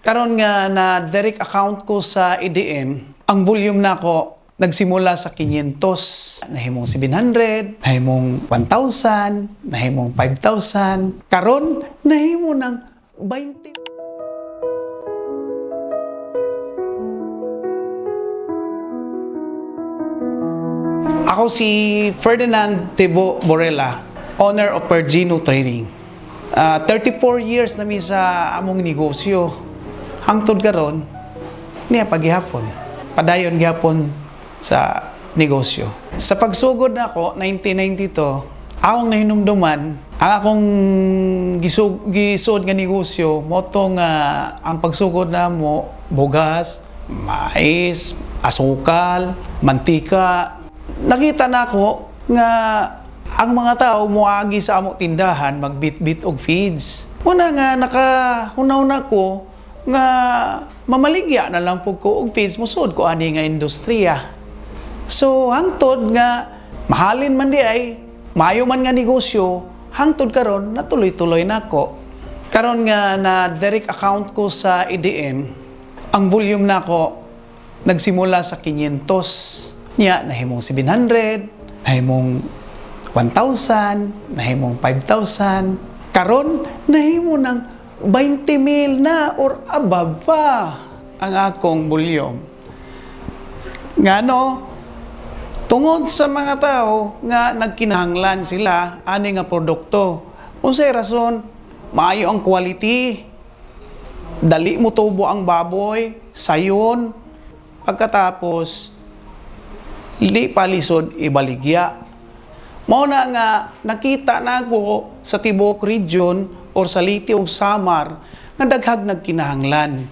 Karon nga na direct account ko sa ADM, ang volume nako nagsimula sa 500, nahimong 700, nahimong 1,000, nahimong 5,000. Karon nahimo ng 20. Ako si Ferdinand Tebo Borella, owner of Pergino Trading. 34 years na mi sa among negosyo. Hangtod karon niya paghihapon. Padayon gihapon sa negosyo. Sa pagsugod nako 1992, akong nahinumduman ang akong gisud nga negosyo moto nga ang pagsugod namo bugas, mais, asukal, mantika. Nakita nako nga ang mga tao muagi sa amo tindahan magbit-bit og feeds. Una nga nakahunaw na ko nga mamaligya na lang pug ko og feeds musud ko ani nga industriya. So hangtod nga mahalin man di ay maayo man nga negosyo, hangtod karon natuloy-tuloy nako. Karon nga na direct account ko sa ADM, ang volume nako nagsimula sa 500. Niya nahimong 700, nahimong 1,000, nahimong 5,000. Karon nahimo ng 20,000 na or above pa ang akong volume. Ngano tungod sa mga tao nga nagkinahanglan sila ani nga produkto. Unsay rason? Maayo ang quality. Dali mo tubo ang baboy, sayon. Pagkatapos li palisod ibaligya. Mao na nga nakita na ko sa Tibok region or sa Liti o Samar nga daghag nagkinahanglan.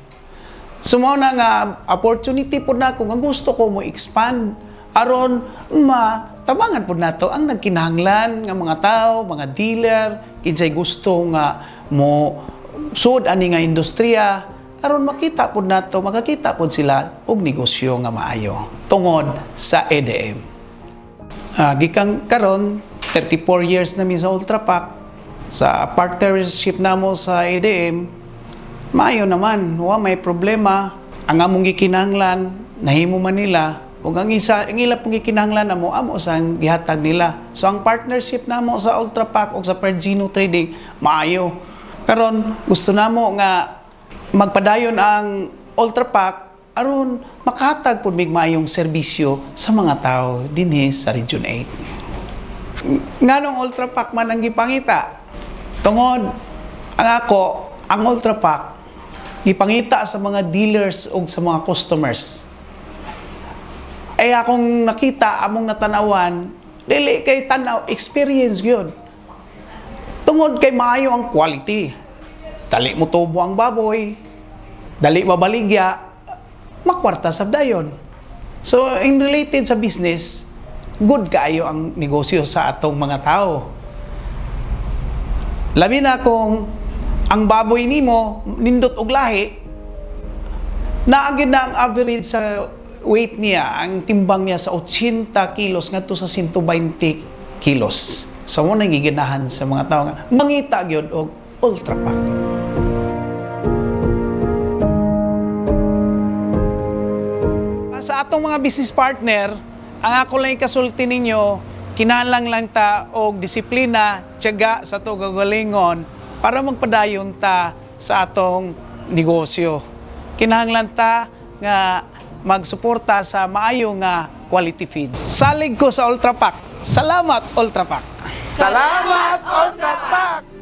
So mao na nga opportunity pud nako nga gusto ko mo expand aron matabangan pud nato ang nagkinahanglan nga mga tao, mga dealer, kinsay gusto nga mo sud ani nga industriya aron makita pud nato, makakita pud sila og negosyo nga maayo tungod sa ADM. Gikan karon 34 years na mi sa Ultrapac, sa partnership namo sa ADM, maayo naman, wa may problema. Ang among gikinahanglan nahimo man nila ug ang ila pong gikinahanglan namo amo sang gihatag nila. So ang partnership namo sa Ultrapac ug sa Pergino Trading maayo. Karon gusto namo nga magpadayon ang Ultrapac aron makahatag pud mig maayong serbisyo sa mga tao dinhi sa Region 8. Nganong Ultrapac man ang gipangita? Tungod ang Ultrapac gipangita sa mga dealers ug sa mga customers. Ay akong nakita among natanawan, dili kay tanaw experience gyud. Tungod kay maayo ang quality. Dali mo tubo ang baboy, dali mabaligya, makwarta sa dayon. So, in related sa business, good kaayo ang negosyo sa atong mga tao. Labi na kung ang baboy nimo nindot og lahi, naagid na ang average sa weight niya, ang timbang niya sa 80 kilos ngadto sa 120 kilos. So, mo nang giganahan sa mga tao nga mangita gyud og Ultrapac. Sa atong mga business partner, ang ako lang ikasulti ninyo, kinahanglan lang ta og disiplina, tiyaga sa to gagalingon para magpadayon ta sa atong negosyo. Kinahanglan ta nga magsuporta sa maayo nga quality feeds. Salig ko sa Ultrapac. Salamat Ultrapac. Salamat, Ultrapac!